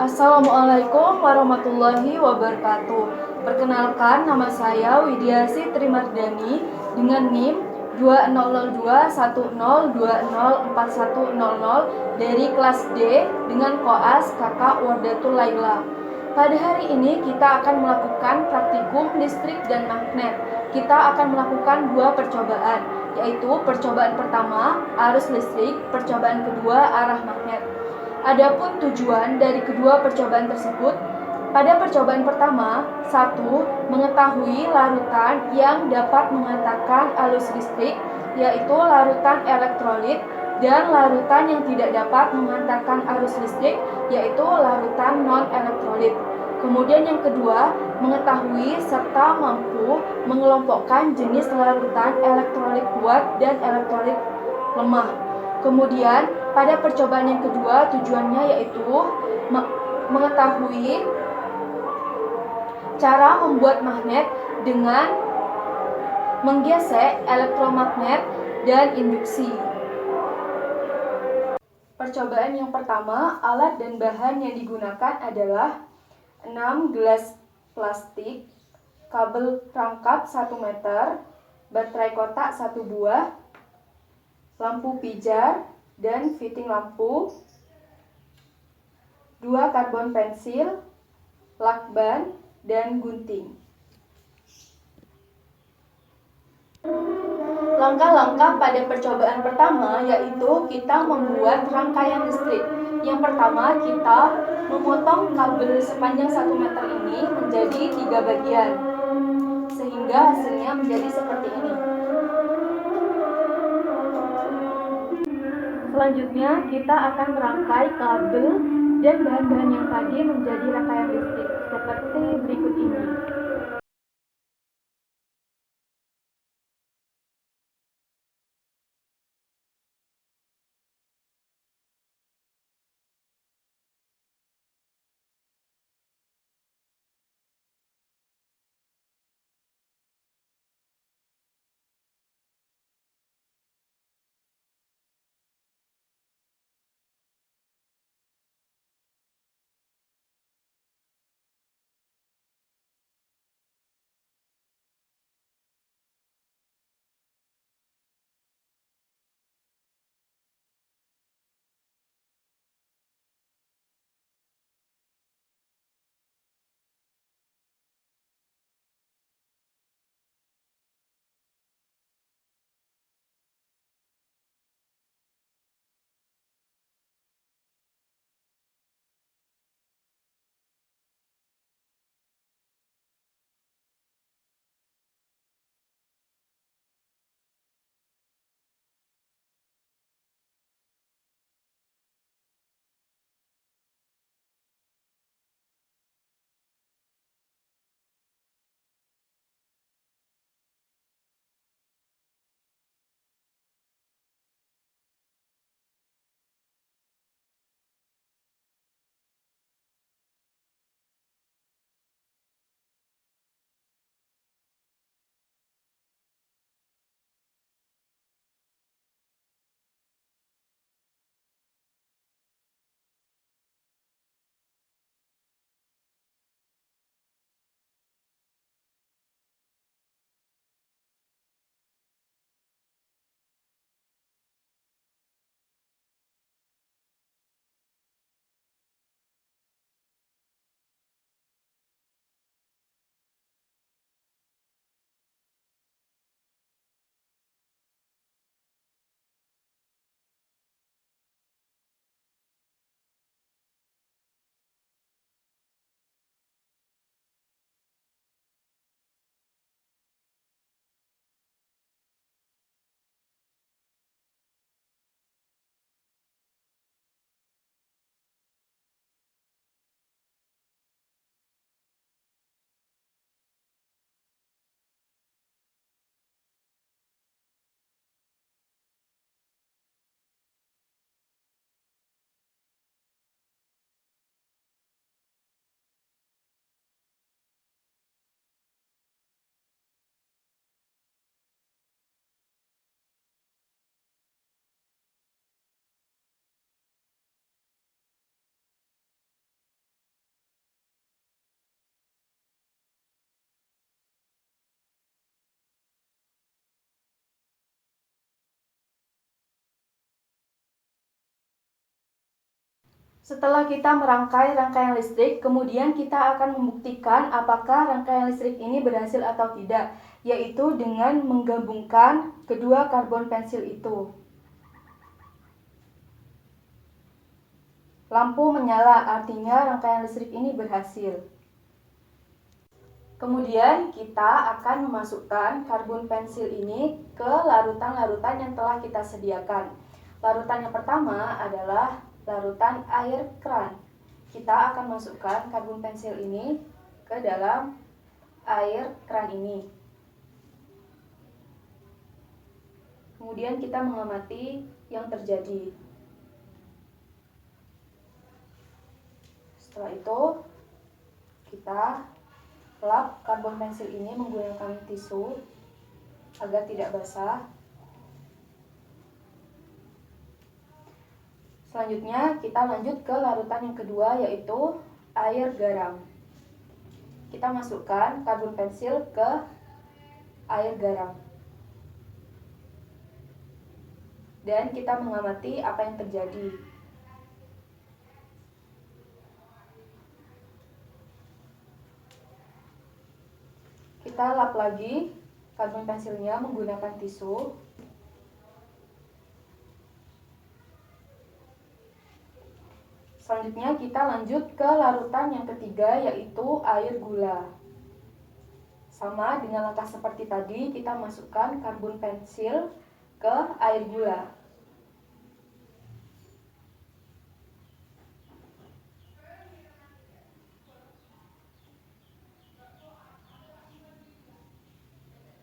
Assalamualaikum warahmatullahi wabarakatuh. Perkenalkan, nama saya Widiasi Trimardani dengan NIM 200210204100 dari kelas D dengan koas Kakak Wardatul Laila. Pada hari ini kita akan melakukan praktikum listrik dan magnet. Kita akan melakukan dua percobaan, yaitu percobaan pertama arus listrik, percobaan kedua arah magnet. Adapun tujuan dari kedua percobaan tersebut, pada percobaan pertama, 1. Mengetahui larutan yang dapat mengantarkan arus listrik, yaitu larutan elektrolit, dan larutan yang tidak dapat mengantarkan arus listrik, yaitu larutan non-elektrolit. Kemudian yang kedua, mengetahui serta mampu mengelompokkan jenis larutan elektrolit kuat dan elektrolit lemah. Kemudian pada percobaan yang kedua tujuannya yaitu mengetahui cara membuat magnet dengan menggesek elektromagnet dan induksi. Percobaan yang pertama, alat dan bahan yang digunakan adalah 6 gelas plastik, kabel rangkap 1 meter, baterai kotak 1 buah, lampu pijar dan fitting lampu, 2 karbon pensil, lakban, dan gunting. Langkah-langkah pada percobaan pertama yaitu kita membuat rangkaian listrik. Yang pertama, kita memotong kabel sepanjang 1 meter ini menjadi 3 bagian, sehingga hasilnya menjadi seperti ini. Selanjutnya, kita akan merangkai kabel dan bahan-bahan yang tadi menjadi rangkaian listrik seperti berikut ini. Setelah kita merangkai rangkaian listrik, kemudian kita akan membuktikan apakah rangkaian listrik ini berhasil atau tidak, yaitu dengan menggabungkan kedua karbon pensil itu. Lampu menyala, artinya rangkaian listrik ini berhasil. Kemudian kita akan memasukkan karbon pensil ini ke larutan-larutan yang telah kita sediakan. Larutan yang pertama adalah larutan air keran. Kita akan masukkan karbon pensil ini ke dalam air keran ini. Kemudian kita mengamati yang terjadi. Setelah itu, kita lap karbon pensil ini menggunakan tisu agar tidak basah. Selanjutnya kita lanjut ke larutan yang kedua, yaitu air garam. Kita masukkan karbon pensil ke air garam. Dan kita mengamati apa yang terjadi. Kita lap lagi karbon pensilnya menggunakan tisu. Selanjutnya kita lanjut ke larutan yang ketiga, yaitu air gula. Sama dengan langkah seperti tadi, kita masukkan karbon pensil ke air gula.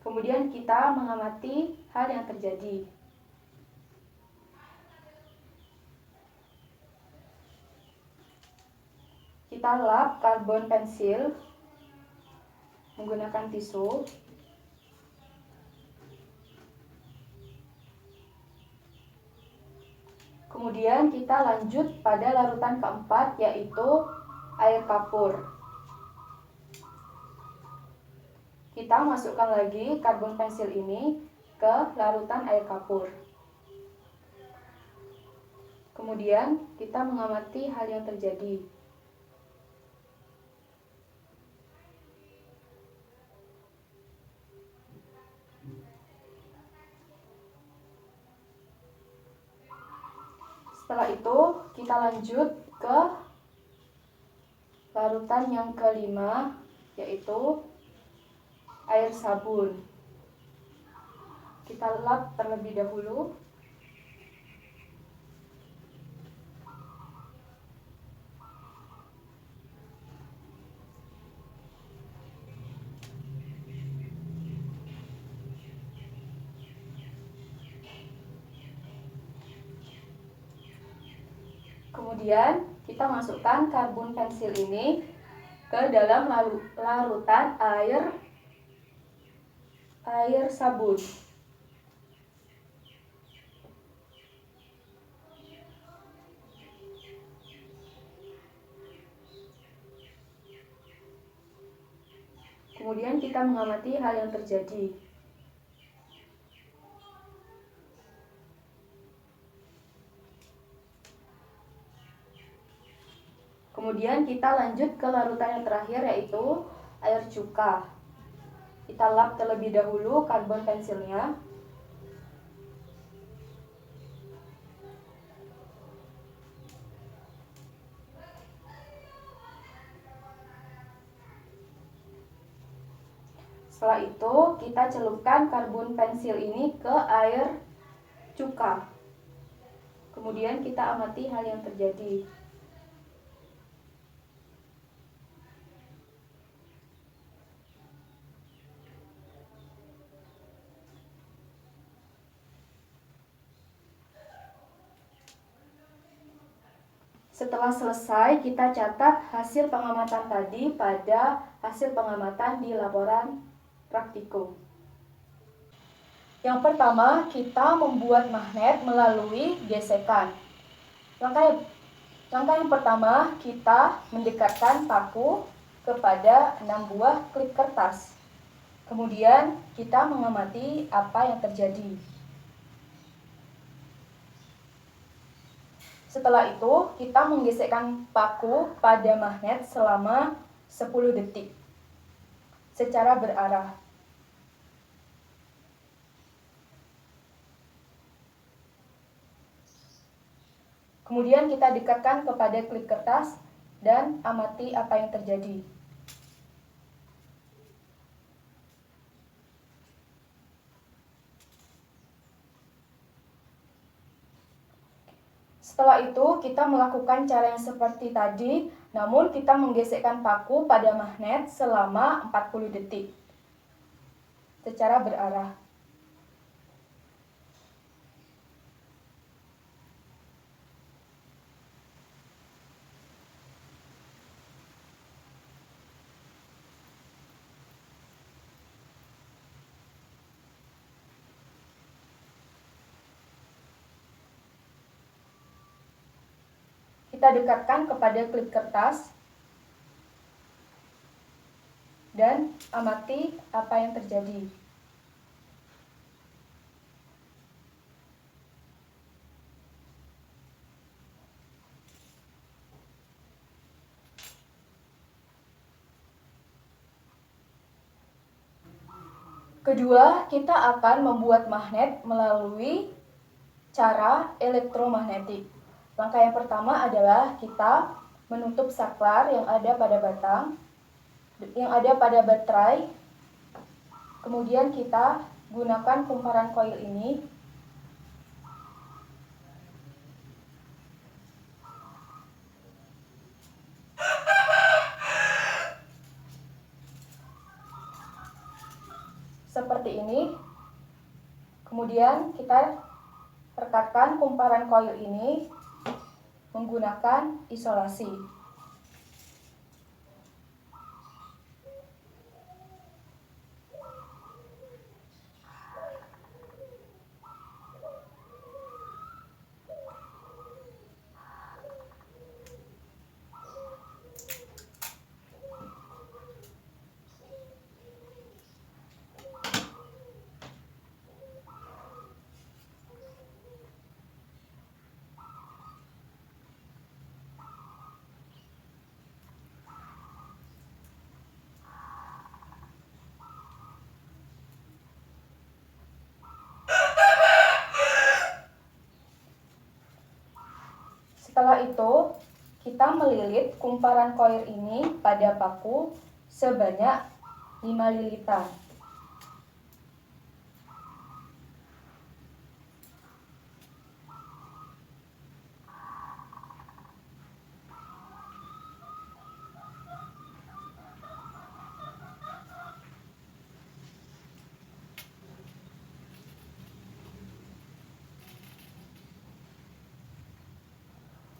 Kemudian kita mengamati hal yang terjadi. Kita lap karbon pensil menggunakan tisu. Kemudian kita lanjut pada larutan keempat, yaitu air kapur. Kita masukkan lagi karbon pensil ini ke larutan air kapur. Kemudian kita mengamati hal yang terjadi. Setelah itu kita lanjut ke larutan yang kelima, yaitu air sabun. Kita lap terlebih dahulu. Kemudian kita masukkan karbon pensil ini ke dalam larutan air sabun. Kemudian kita mengamati hal yang terjadi. Kemudian kita lanjut ke larutan yang terakhir, yaitu air cuka. Kita lap terlebih dahulu karbon pensilnya. Setelah itu kita celupkan karbon pensil ini ke air cuka. Kemudian kita amati hal yang terjadi. Setelah selesai, kita catat hasil pengamatan tadi pada hasil pengamatan di laporan praktikum. Yang pertama, kita membuat magnet melalui gesekan. Langkah yang pertama, kita mendekatkan paku kepada 6 buah klip kertas. Kemudian kita mengamati apa yang terjadi. Setelah itu, kita menggesekkan paku pada magnet selama 10 detik secara berarah. Kemudian kita dekatkan kepada klip kertas dan amati apa yang terjadi. Setelah itu, kita melakukan cara yang seperti tadi, namun kita menggesekkan paku pada magnet selama 40 detik secara berarah. Kita dekatkan kepada klip kertas dan amati apa yang terjadi. Kedua, kita akan membuat magnet melalui cara elektromagnetik. Langkah yang pertama adalah kita menutup saklar yang ada pada batang, yang ada pada baterai. Kemudian kita gunakan kumparan koil ini seperti ini. Kemudian kita rekatkan kumparan koil ini menggunakan isolasi. Setelah itu, kita melilit kumparan koil ini pada paku sebanyak 5 lilitan.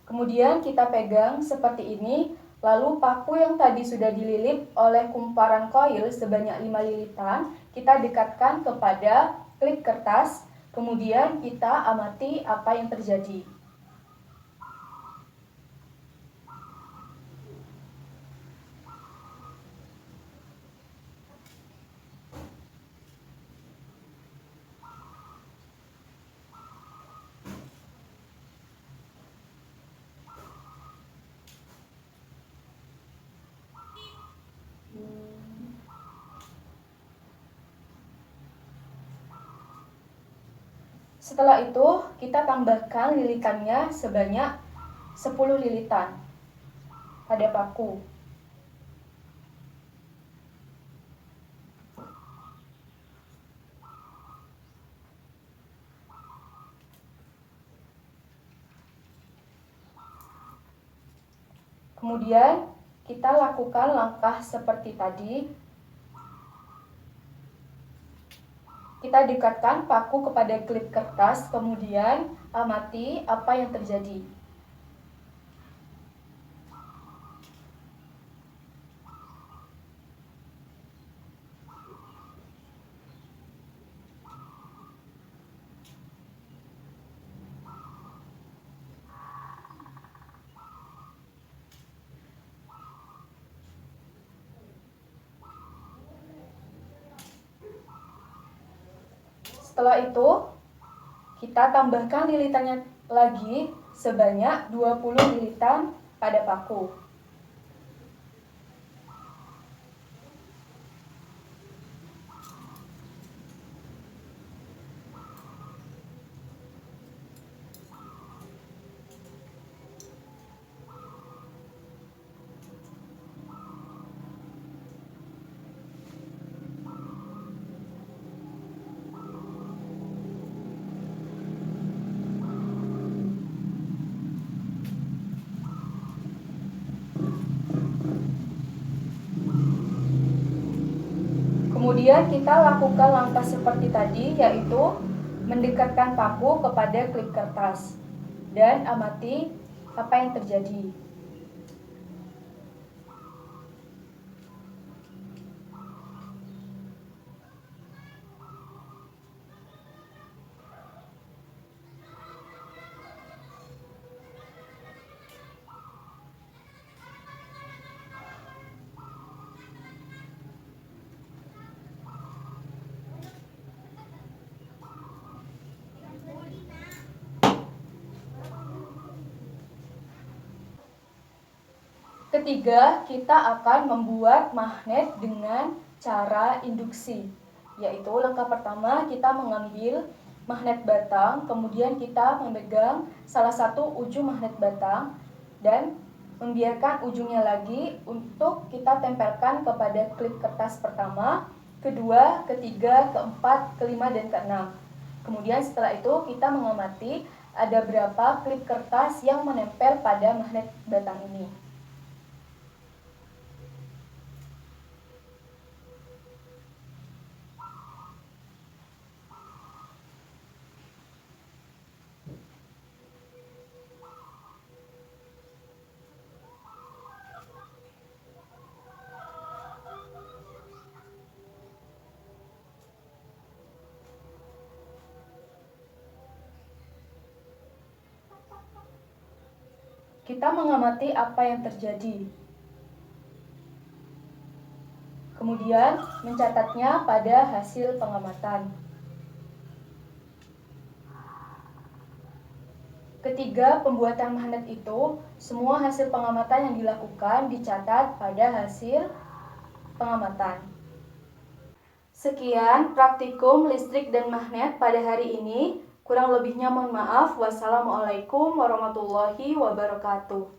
Kemudian kita pegang seperti ini, lalu paku yang tadi sudah dililit oleh kumparan koil sebanyak 5 lilitan, kita dekatkan kepada klip kertas, kemudian kita amati apa yang terjadi. Setelah itu, kita tambahkan lilitannya sebanyak 10 lilitan pada paku. Kemudian, kita lakukan langkah seperti tadi. Kita dekatkan paku kepada klip kertas, kemudian amati apa yang terjadi. Setelah itu, kita tambahkan lilitannya lagi sebanyak 20 lilitan pada paku. Kemudian kita lakukan langkah seperti tadi, yaitu mendekatkan paku kepada klip kertas dan amati apa yang terjadi. Ketiga, kita akan membuat magnet dengan cara induksi, yaitu langkah pertama kita mengambil magnet batang, kemudian kita memegang salah satu ujung magnet batang dan membiarkan ujungnya lagi untuk kita tempelkan kepada klip kertas pertama, kedua, ketiga, keempat, kelima, dan keenam. Kemudian setelah itu kita mengamati ada berapa klip kertas yang menempel pada magnet batang ini. Kita mengamati apa yang terjadi. Kemudian mencatatnya pada hasil pengamatan. Ketiga, pembuatan magnet itu, semua hasil pengamatan yang dilakukan dicatat pada hasil pengamatan. Sekian praktikum listrik dan magnet pada hari ini. Kurang lebihnya mohon maaf. Wassalamualaikum warahmatullahi wabarakatuh.